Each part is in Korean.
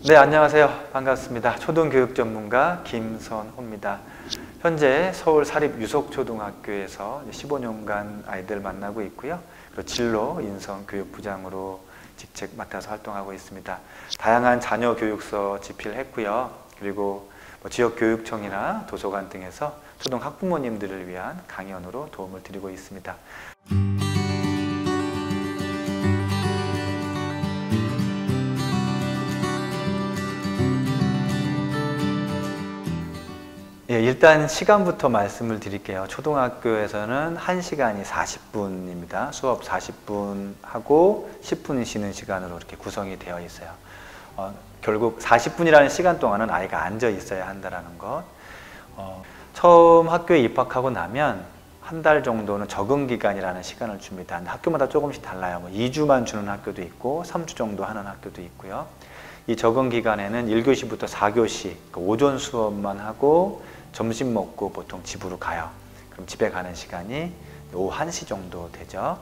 네, 안녕하세요. 반갑습니다. 초등교육 전문가 김선호입니다. 현재 서울 사립유속초등학교에서 15년간 아이들 만나고 있고요. 그리고 진로 인성교육부장으로 직책 맡아서 활동하고 있습니다. 다양한 자녀 교육서 집필했고요. 그리고 지역교육청이나 도서관 등에서 초등 학부모님들을 위한 강연으로 도움을 드리고 있습니다. 예, 일단 시간부터 말씀을 드릴게요. 초등학교에서는 1시간이 40분입니다. 수업 40분 하고 10분 쉬는 시간으로 이렇게 구성이 되어 있어요. 결국 40분이라는 시간 동안은 아이가 앉아 있어야 한다는 것. 처음 학교에 입학하고 나면 한 달 정도는 적응기간이라는 시간을 줍니다. 학교마다 조금씩 달라요. 2주만 주는 학교도 있고 3주 정도 하는 학교도 있고요. 이 적응기간에는 1교시부터 4교시, 오전 수업만 하고 점심 먹고 보통 집으로 가요. 그럼 집에 가는 시간이 오후 1시 정도 되죠.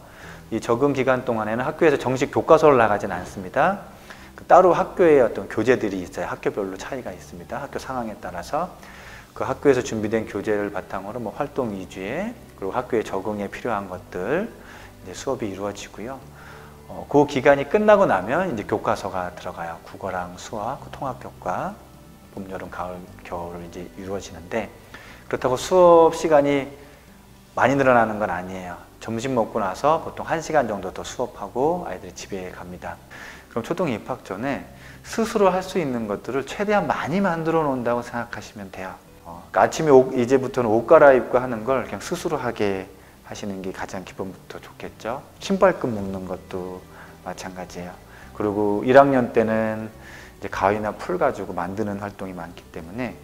이 적응 기간 동안에는 학교에서 정식 교과서를 나가진 않습니다. 따로 학교에 어떤 교재들이 있어요. 학교별로 차이가 있습니다. 학교 상황에 따라서 그 학교에서 준비된 교재를 바탕으로 활동 위주의, 그리고 학교에 적응에 필요한 것들 이제 수업이 이루어지고요. 그 기간이 끝나고 나면 이제 교과서가 들어가요. 국어랑 수학, 통합교과, 봄, 여름, 가을, 겨울 이제 이루어지는데, 그렇다고 수업 시간이 많이 늘어나는 건 아니에요. 점심 먹고 나서 보통 1시간 정도 더 수업하고 아이들이 집에 갑니다. 그럼 초등 입학 전에 스스로 할 수 있는 것들을 최대한 많이 만들어 놓는다고 생각하시면 돼요. 그러니까 아침에 이제부터는 옷 갈아입고 하는 걸 그냥 스스로 하게 하시는 게 가장 기본부터 좋겠죠. 신발끈 묶는 것도 마찬가지예요. 그리고 1학년 때는 이제 가위나 풀 가지고 만드는 활동이 많기 때문에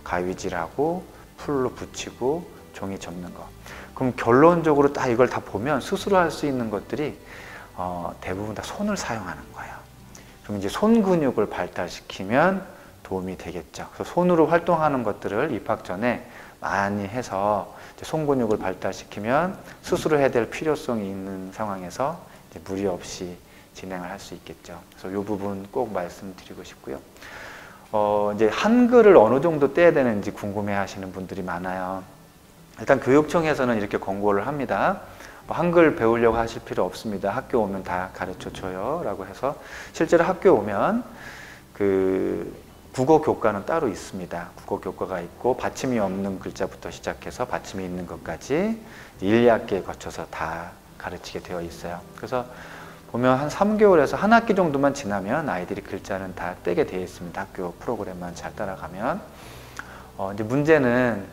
가위질하고 풀로 붙이고 종이 접는 거. 그럼 결론적으로 딱 이걸 다 보면 스스로 할 수 있는 것들이 대부분 다 손을 사용하는 거예요. 그럼 이제 손 근육을 발달시키면 도움이 되겠죠. 그래서 손으로 활동하는 것들을 입학 전에 많이 해서 이제 손 근육을 발달시키면 스스로 해야 될 필요성이 있는 상황에서 이제 무리 없이 진행을 할 수 있겠죠. 그래서 이 부분 꼭 말씀드리고 싶고요. 이제 한글을 어느 정도 떼야 되는지 궁금해 하시는 분들이 많아요. 일단 교육청에서는 이렇게 권고를 합니다. 한글 배우려고 하실 필요 없습니다. 학교 오면 다 가르쳐 줘요 라고 해서, 실제로 학교 오면 그 국어 교과는 따로 있습니다. 국어 교과가 있고 받침이 없는 글자부터 시작해서 받침이 있는 것까지 1, 2학기에 거쳐서 다 가르치게 되어 있어요. 그래서 보면 한 3개월에서 한 학기 정도만 지나면 아이들이 글자는 다 떼게 되어 있습니다. 학교 프로그램만 잘 따라가면. 이제 문제는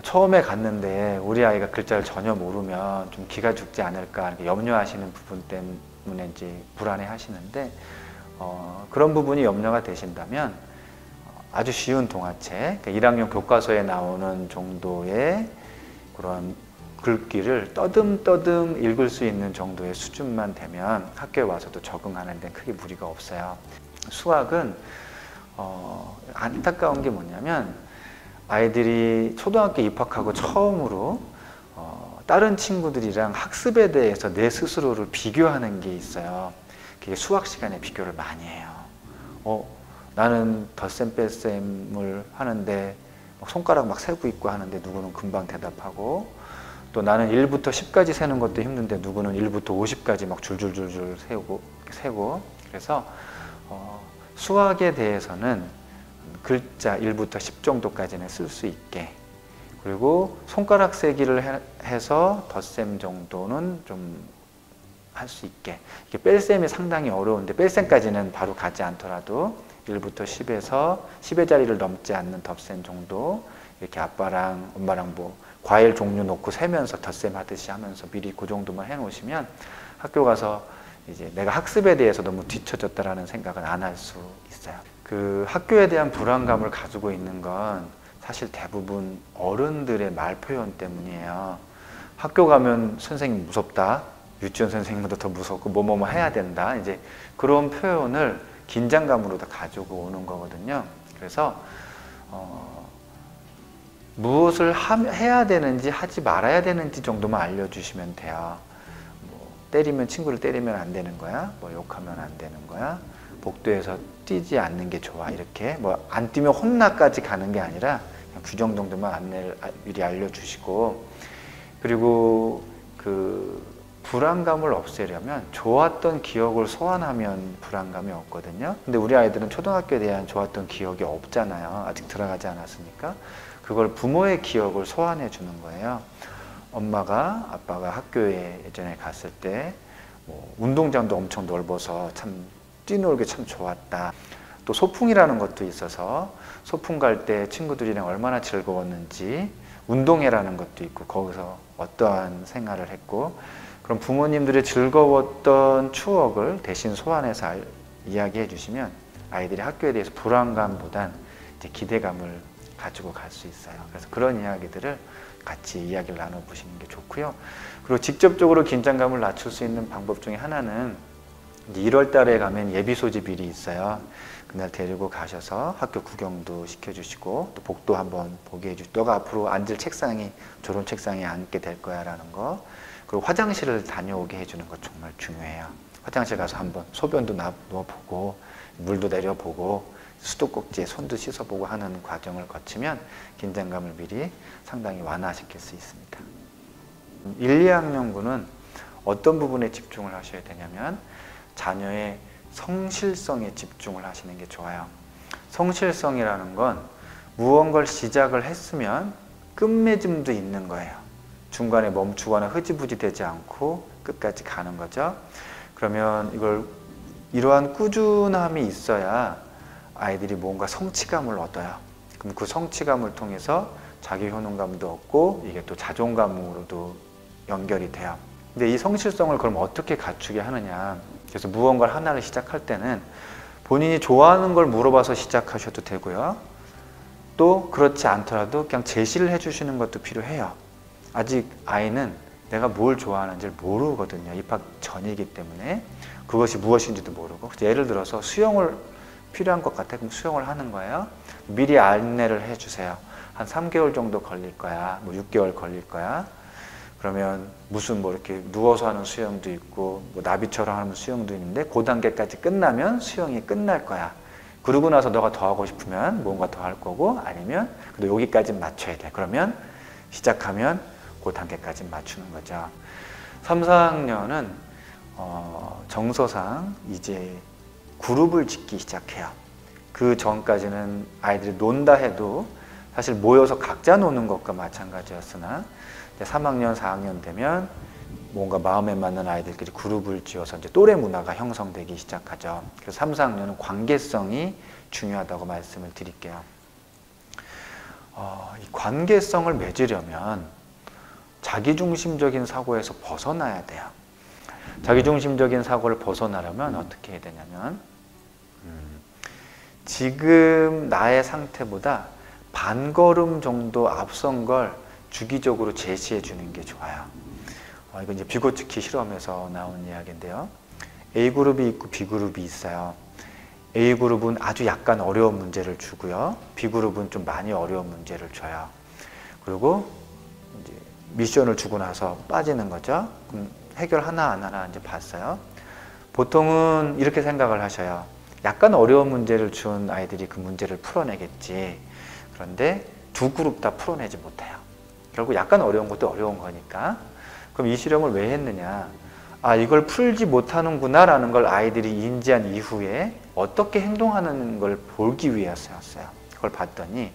처음에 갔는데 우리 아이가 글자를 전혀 모르면 좀 기가 죽지 않을까 이렇게 염려하시는 부분 때문에 이제 불안해 하시는데, 그런 부분이 염려가 되신다면 아주 쉬운 동화책, 그러니까 1학년 교과서에 나오는 정도의 그런 글귀를 떠듬떠듬 읽을 수 있는 정도의 수준만 되면 학교에 와서도 적응하는 데는 크게 무리가 없어요. 수학은 안타까운 게 뭐냐면, 아이들이 초등학교 입학하고 처음으로 다른 친구들이랑 학습에 대해서 내 스스로를 비교하는 게 있어요. 그게 수학 시간에 비교를 많이 해요. 나는 덧셈 뺄셈을 하는데 손가락 막 세고 있고 하는데 누구는 금방 대답하고, 또 나는 1부터 10까지 세는 것도 힘든데 누구는 1부터 50까지 막 줄줄줄줄 세고. 그래서 수학에 대해서는 글자 1부터 10 정도까지는 쓸 수 있게, 그리고 손가락 세기를 해서 덧셈 정도는 좀 할 수 있게. 이게 뺄셈이 상당히 어려운데 뺄셈까지는 바로 가지 않더라도 1부터 10에서 10의 자리를 넘지 않는 덧셈 정도, 이렇게 아빠랑 엄마랑 과일 종류 놓고 세면서 덧셈 하듯이 하면서 미리 그 정도만 해 놓으시면 학교 가서 이제 내가 학습에 대해서 너무 뒤처졌다라는 생각은 안 할 수 있어요. 그 학교에 대한 불안감을 가지고 있는 건 사실 대부분 어른들의 말 표현 때문이에요. 학교 가면 선생님 무섭다, 유치원 선생님보다 더 무섭고 뭐뭐뭐 해야 된다, 이제 그런 표현을 긴장감으로 다 가지고 오는 거거든요. 그래서 무엇을 해야 되는지 하지 말아야 되는지 정도만 알려주시면 돼요. 때리면 친구를 때리면 안 되는 거야? 욕하면 안 되는 거야? 복도에서 뛰지 않는 게 좋아. 이렇게 뭐 안 뛰면 혼나까지 가는 게 아니라 그냥 규정 정도만 안내를 미리 알려주시고, 그리고 그 불안감을 없애려면 좋았던 기억을 소환하면 불안감이 없거든요. 근데 우리 아이들은 초등학교에 대한 좋았던 기억이 없잖아요. 아직 들어가지 않았으니까. 그걸 부모의 기억을 소환해 주는 거예요. 엄마가, 아빠가 학교에 예전에 갔을 때 뭐 운동장도 엄청 넓어서 참 뛰놀기 참 좋았다. 또 소풍이라는 것도 있어서 소풍 갈 때 친구들이랑 얼마나 즐거웠는지, 운동회라는 것도 있고 거기서 어떠한 생활을 했고, 그럼 부모님들의 즐거웠던 추억을 대신 소환해서 이야기해 주시면 아이들이 학교에 대해서 불안감보단 이제 기대감을 가지고 갈 수 있어요. 그래서 그런 이야기들을 같이 이야기를 나눠보시는 게 좋고요. 그리고 직접적으로 긴장감을 낮출 수 있는 방법 중에 하나는 1월 달에 가면 예비 소집일이 있어요. 그날 데리고 가셔서 학교 구경도 시켜주시고 또 복도 한번 보게 해주시고, 너가 앞으로 앉을 책상이 저런 책상에 앉게 될 거야 라는 거, 그리고 화장실을 다녀오게 해주는 거 정말 중요해요. 화장실 가서 한번 소변도 넣어보고 물도 내려보고 수도꼭지에 손도 씻어보고 하는 과정을 거치면 긴장감을 미리 상당히 완화시킬 수 있습니다. 1, 2학년군은 어떤 부분에 집중을 하셔야 되냐면 자녀의 성실성에 집중을 하시는 게 좋아요. 성실성이라는 건 무언가를 시작을 했으면 끝맺음도 있는 거예요. 중간에 멈추거나 흐지부지 되지 않고 끝까지 가는 거죠. 그러면 이러한 꾸준함이 있어야 아이들이 뭔가 성취감을 얻어요. 그럼 그 성취감을 통해서 자기 효능감도 얻고 이게 또 자존감으로도 연결이 돼요. 근데 이 성실성을 그럼 어떻게 갖추게 하느냐. 그래서 무언가를 하나를 시작할 때는 본인이 좋아하는 걸 물어봐서 시작하셔도 되고요. 또 그렇지 않더라도 그냥 제시를 해주시는 것도 필요해요. 아직 아이는 내가 뭘 좋아하는지를 모르거든요. 입학 전이기 때문에 그것이 무엇인지도 모르고. 예를 들어서 수영을 필요한 것 같아. 그럼 수영을 하는 거예요. 미리 안내를 해주세요. 한 3개월 정도 걸릴 거야. 뭐 6개월 걸릴 거야. 그러면 무슨 뭐 이렇게 누워서 하는 수영도 있고 뭐 나비처럼 하는 수영도 있는데 그 단계까지 끝나면 수영이 끝날 거야. 그러고 나서 너가 더 하고 싶으면 뭔가 더 할 거고, 아니면 그래도 여기까지 맞춰야 돼. 그러면 시작하면 그 단계까지 맞추는 거죠. 3, 4학년은 정서상 이제 그룹을 짓기 시작해요. 그 전까지는 아이들이 논다 해도 사실 모여서 각자 노는 것과 마찬가지였으나 3학년, 4학년 되면 뭔가 마음에 맞는 아이들끼리 그룹을 지어서 이제 또래 문화가 형성되기 시작하죠. 그래서 3, 4학년은 관계성이 중요하다고 말씀을 드릴게요. 이 관계성을 맺으려면 자기중심적인 사고에서 벗어나야 돼요. 자기중심적인 사고를 벗어나려면 어떻게 해야 되냐면 지금 나의 상태보다 반걸음 정도 앞선 걸 주기적으로 제시해 주는 게 좋아요. 이건 이제 비고츠키 실험에서 나온 이야기인데요. A그룹이 있고 B그룹이 있어요. A그룹은 아주 약간 어려운 문제를 주고요. B그룹은 좀 많이 어려운 문제를 줘요. 그리고 이제 미션을 주고 나서 빠지는 거죠. 그럼 해결 하나 안 하나 이제 봤어요. 보통은 이렇게 생각을 하셔요. 약간 어려운 문제를 준 아이들이 그 문제를 풀어내겠지. 그런데 두 그룹 다 풀어내지 못해요. 결국 약간 어려운 것도 어려운 거니까. 그럼 이 실험을 왜 했느냐. 이걸 풀지 못하는구나 라는 걸 아이들이 인지한 이후에 어떻게 행동하는 걸 보기 위해서였어요. 그걸 봤더니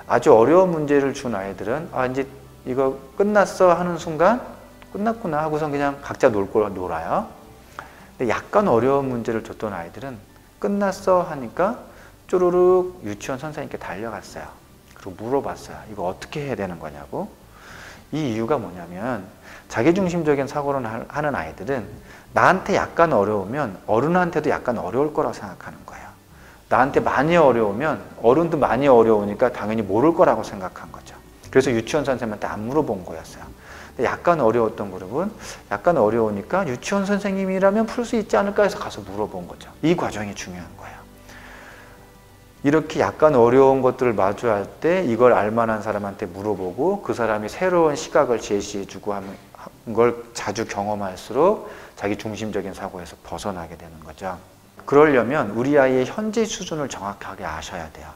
아주 어려운 문제를 준 아이들은 이제 이거 끝났어 하는 순간 끝났구나 하고선 그냥 각자 놀아요. 근데 약간 어려운 문제를 줬던 아이들은 끝났어 하니까 쪼르륵 유치원 선생님께 달려갔어요. 그리고 물어봤어요. 이거 어떻게 해야 되는 거냐고. 이 이유가 뭐냐면 자기중심적인 사고를 하는 아이들은 나한테 약간 어려우면 어른한테도 약간 어려울 거라고 생각하는 거예요. 나한테 많이 어려우면 어른도 많이 어려우니까 당연히 모를 거라고 생각한 거죠. 그래서 유치원 선생님한테 안 물어본 거였어요. 근데 약간 어려웠던 그룹은 약간 어려우니까 유치원 선생님이라면 풀 수 있지 않을까 해서 가서 물어본 거죠. 이 과정이 중요한 거예요. 이렇게 약간 어려운 것들을 마주할 때 이걸 알만한 사람한테 물어보고 그 사람이 새로운 시각을 제시해주고 하는 걸 자주 경험할수록 자기 중심적인 사고에서 벗어나게 되는 거죠. 그러려면 우리 아이의 현재 수준을 정확하게 아셔야 돼요.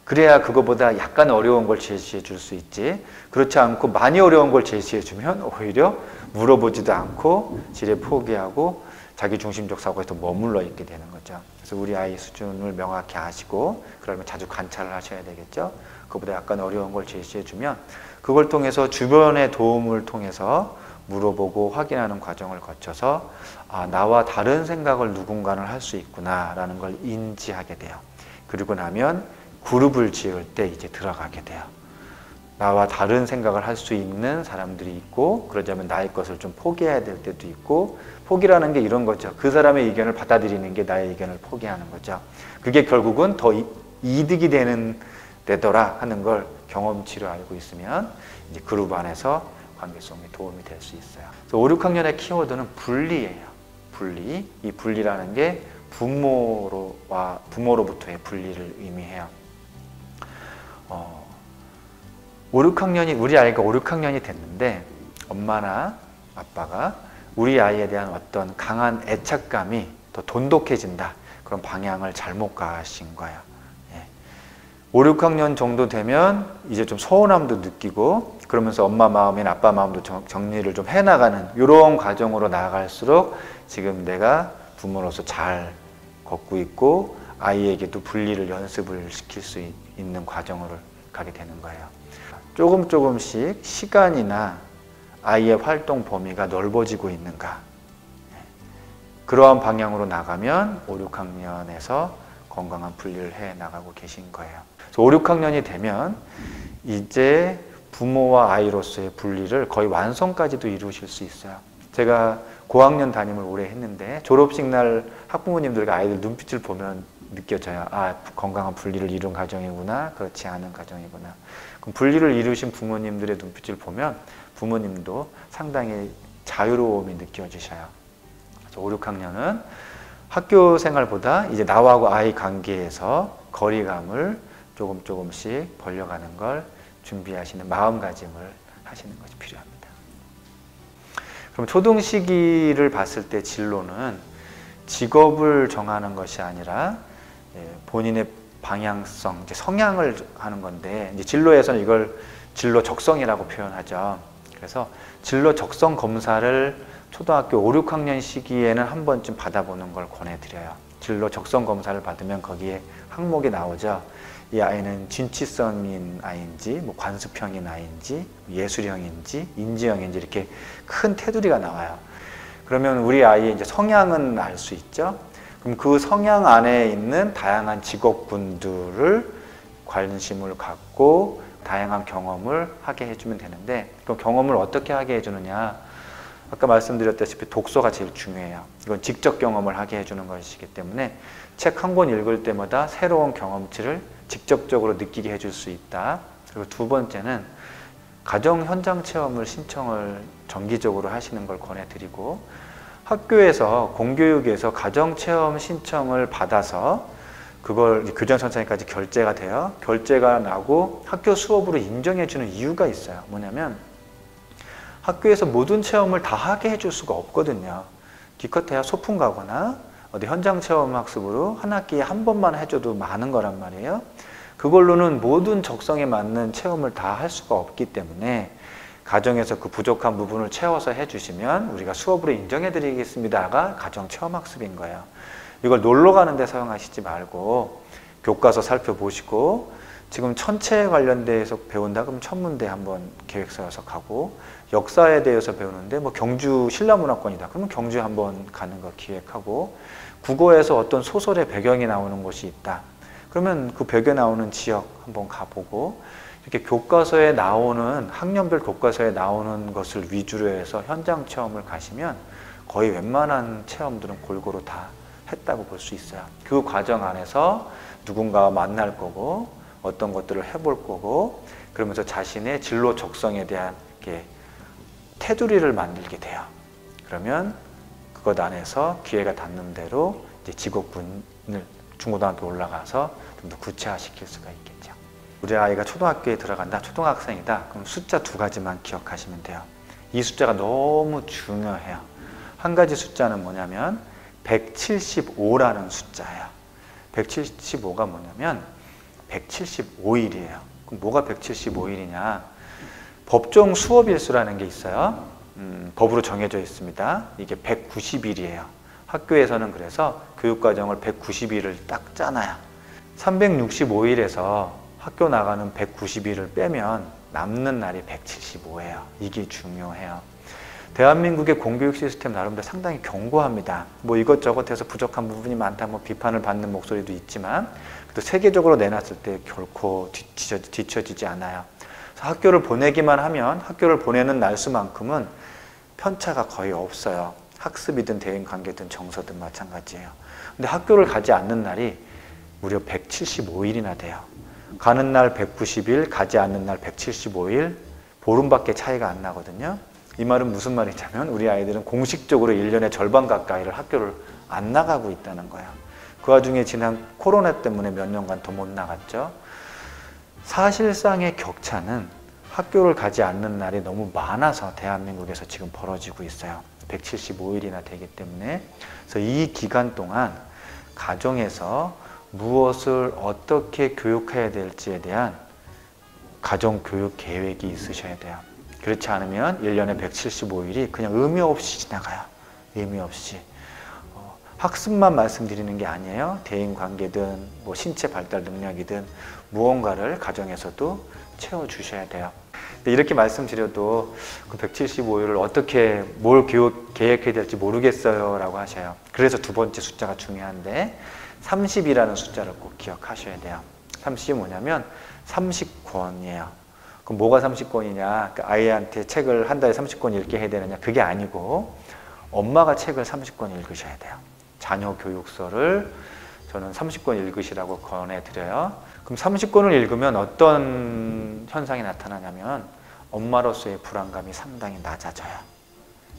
그래야 그거보다 약간 어려운 걸 제시해 줄 수 있지, 그렇지 않고 많이 어려운 걸 제시해 주면 오히려 물어보지도 않고 지레 포기하고 자기중심적 사고에 더 머물러 있게 되는 거죠. 그래서 우리 아이 수준을 명확히 아시고 그러면 자주 관찰을 하셔야 되겠죠. 그거보다 약간 어려운 걸 제시해 주면 그걸 통해서 주변의 도움을 통해서 물어보고 확인하는 과정을 거쳐서 나와 다른 생각을 누군가는 할 수 있구나 라는 걸 인지하게 돼요. 그리고 나면 그룹을 지을 때 이제 들어가게 돼요. 나와 다른 생각을 할 수 있는 사람들이 있고, 그러자면 나의 것을 좀 포기해야 될 때도 있고, 포기라는 게 이런 거죠. 그 사람의 의견을 받아들이는 게 나의 의견을 포기하는 거죠. 그게 결국은 더 이득이 되는 되더라 하는 걸 경험치로 알고 있으면 이제 그룹 안에서 관계성에 도움이 될 수 있어요. 그래서 5, 6학년의 키워드는 분리예요. 분리. 이 분리라는 게 부모로부터의 분리를 의미해요. 5, 6학년이, 우리 아이가 5, 6학년이 됐는데 엄마나 아빠가 우리 아이에 대한 어떤 강한 애착감이 더 돈독해진다. 그런 방향을 잘못 가신 거예요. 5, 6학년 정도 되면 이제 좀 서운함도 느끼고 그러면서 엄마 마음이나 아빠 마음도 정리를 좀 해나가는 이런 과정으로 나아갈수록 지금 내가 부모로서 잘 걷고 있고 아이에게도 분리를 연습을 시킬 수 있는 과정으로 가게 되는 거예요. 조금씩 시간이나 아이의 활동 범위가 넓어지고 있는가, 그러한 방향으로 나가면 5, 6학년에서 건강한 분리를 해 나가고 계신 거예요. 그래서 5, 6학년이 되면 이제 부모와 아이로서의 분리를 거의 완성까지도 이루실 수 있어요. 제가 고학년 담임을 오래 했는데 졸업식 날 학부모님들과 아이들 눈빛을 보면 느껴져요. 건강한 분리를 이룬 가정이구나, 그렇지 않은 가정이구나. 그럼 분리를 이루신 부모님들의 눈빛을 보면 부모님도 상당히 자유로움이 느껴지셔요. 그래서 5, 6학년은 학교 생활보다 이제 나하고 아이 관계에서 거리감을 조금씩 벌려가는 걸 준비하시는 마음가짐을 하시는 것이 필요합니다. 그럼 초등 시기를 봤을 때 진로는 직업을 정하는 것이 아니라 본인의 방향성, 이제 성향을 하는 건데, 이제 진로에서는 이걸 진로 적성이라고 표현하죠. 그래서 진로 적성 검사를 초등학교 5, 6학년 시기에는 한 번쯤 받아보는 걸 권해드려요. 진로 적성 검사를 받으면 거기에 항목이 나오죠. 이 아이는 진취성인 아이인지, 관습형인 아이인지, 예술형인지, 인지형인지 이렇게 큰 테두리가 나와요. 그러면 우리 아이의 이제 성향은 알 수 있죠. 그럼 그 성향 안에 있는 다양한 직업군들을 관심을 갖고 다양한 경험을 하게 해주면 되는데, 그 경험을 어떻게 하게 해주느냐, 아까 말씀드렸다시피 독서가 제일 중요해요. 이건 직접 경험을 하게 해주는 것이기 때문에 책 한 권 읽을 때마다 새로운 경험치를 직접적으로 느끼게 해줄 수 있다. 그리고 두 번째는 가정 현장 체험을 신청을 정기적으로 하시는 걸 권해드리고, 학교에서 공교육에서 가정 체험 신청을 받아서 그걸 교장선생님까지 결제가 돼요. 결제가 나고 학교 수업으로 인정해주는 이유가 있어요. 뭐냐면 학교에서 모든 체험을 다 하게 해줄 수가 없거든요. 기껏해야 소풍 가거나 어디 현장 체험 학습으로 한 학기에 한 번만 해줘도 많은 거란 말이에요. 그걸로는 모든 적성에 맞는 체험을 다 할 수가 없기 때문에 가정에서 그 부족한 부분을 채워서 해주시면 우리가 수업으로 인정해 드리겠습니다가 가정 체험 학습인 거예요. 이걸 놀러 가는 데 사용하시지 말고 교과서 살펴보시고, 지금 천체에 관련돼서 배운다 그럼 천문대 한번 계획 세워서 가고, 역사에 대해서 배우는데 경주 신라문화권이다 그러면 경주 한번 가는 거 기획하고, 국어에서 어떤 소설의 배경이 나오는 곳이 있다 그러면 그 벽에 나오는 지역 한번 가보고, 이렇게 교과서에 나오는, 학년별 교과서에 나오는 것을 위주로 해서 현장 체험을 가시면 거의 웬만한 체험들은 골고루 다 했다고 볼 수 있어요. 그 과정 안에서 누군가와 만날 거고 어떤 것들을 해볼 거고, 그러면서 자신의 진로 적성에 대한 테두리를 만들게 돼요. 그러면 그것 안에서 기회가 닿는 대로 이제 직업군을 중고등학교 올라가서 좀 더 구체화시킬 수가 있겠죠. 우리 아이가 초등학교에 들어간다, 초등학생이다, 그럼 숫자 2가지만 기억하시면 돼요. 이 숫자가 너무 중요해요. 한 가지 숫자는 뭐냐면 175라는 숫자예요. 175가 뭐냐면 175일이에요. 그럼 뭐가 175일이냐? 법정 수업일수라는 게 있어요. 법으로 정해져 있습니다. 이게 190일이에요. 학교에서는 그래서 교육과정을 190일을 딱 짜놔요. 365일에서 학교 나가는 190일을 빼면 남는 날이 175예요. 이게 중요해요. 대한민국의 공교육 시스템 나름대로 상당히 견고합니다. 뭐 이것저것 해서 부족한 부분이 많다, 뭐 비판을 받는 목소리도 있지만, 그래도 세계적으로 내놨을 때 결코 뒤처지지 않아요. 그래서 학교를 보내기만 하면 학교를 보내는 날수만큼은 편차가 거의 없어요. 학습이든 대인관계든 정서든 마찬가지예요. 근데 학교를 가지 않는 날이 무려 175일이나 돼요. 가는 날 190일, 가지 않는 날 175일, 보름밖에 차이가 안 나거든요. 이 말은 무슨 말이냐면 우리 아이들은 공식적으로 1년의 절반 가까이를 학교를 안 나가고 있다는 거예요. 그 와중에 지난 코로나 때문에 몇 년간 더 못 나갔죠. 사실상의 격차는 학교를 가지 않는 날이 너무 많아서 대한민국에서 지금 벌어지고 있어요. 175일이나 되기 때문에. 그래서 이 기간 동안 가정에서 무엇을 어떻게 교육해야 될지에 대한 가정교육 계획이 있으셔야 돼요. 그렇지 않으면 1년에 175일이 그냥 의미 없이 지나가요. 의미 없이. 학습만 말씀드리는 게 아니에요. 대인관계든 뭐 신체 발달 능력이든 무언가를 가정에서도 채워주셔야 돼요. 이렇게 말씀드려도 그 175일을 어떻게 뭘 계획해야 될지 모르겠어요 라고 하셔요. 그래서 두 번째 숫자가 중요한데 30이라는 숫자를 꼭 기억하셔야 돼요. 30이 뭐냐면 30권이에요. 그럼 뭐가 30권이냐? 그 아이한테 책을 한 달에 30권 읽게 해야 되느냐? 그게 아니고 엄마가 책을 30권 읽으셔야 돼요. 자녀 교육서를 저는 30권 읽으시라고 권해드려요. 그럼 30권을 읽으면 어떤 현상이 나타나냐면 엄마로서의 불안감이 상당히 낮아져요.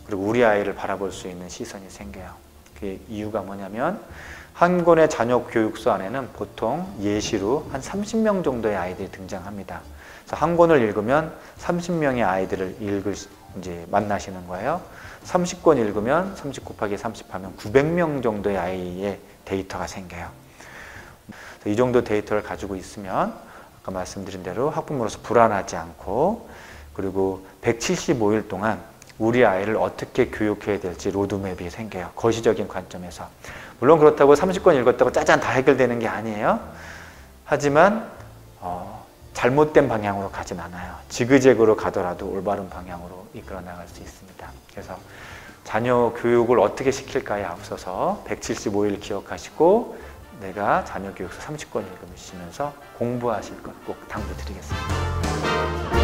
그리고 우리 아이를 바라볼 수 있는 시선이 생겨요. 그 이유가 뭐냐면 한 권의 자녀 교육서 안에는 보통 예시로 한 30명 정도의 아이들이 등장합니다. 그래서 한 권을 읽으면 30명의 아이들을 이제 만나시는 거예요. 30권 읽으면 30 곱하기 30 하면 900명 정도의 아이의 데이터가 생겨요. 이 정도 데이터를 가지고 있으면 아까 말씀드린 대로 학부모로서 불안하지 않고, 그리고 175일 동안 우리 아이를 어떻게 교육해야 될지 로드맵이 생겨요. 거시적인 관점에서. 물론 그렇다고 30권 읽었다고 짜잔 다 해결되는 게 아니에요. 하지만 잘못된 방향으로 가진 않아요. 지그재그로 가더라도 올바른 방향으로 이끌어 나갈 수 있습니다. 그래서 자녀 교육을 어떻게 시킬까에 앞서서 175일 기억하시고 내가 자녀 교육서 30권 읽으시면서 공부하실 것 꼭 당부드리겠습니다.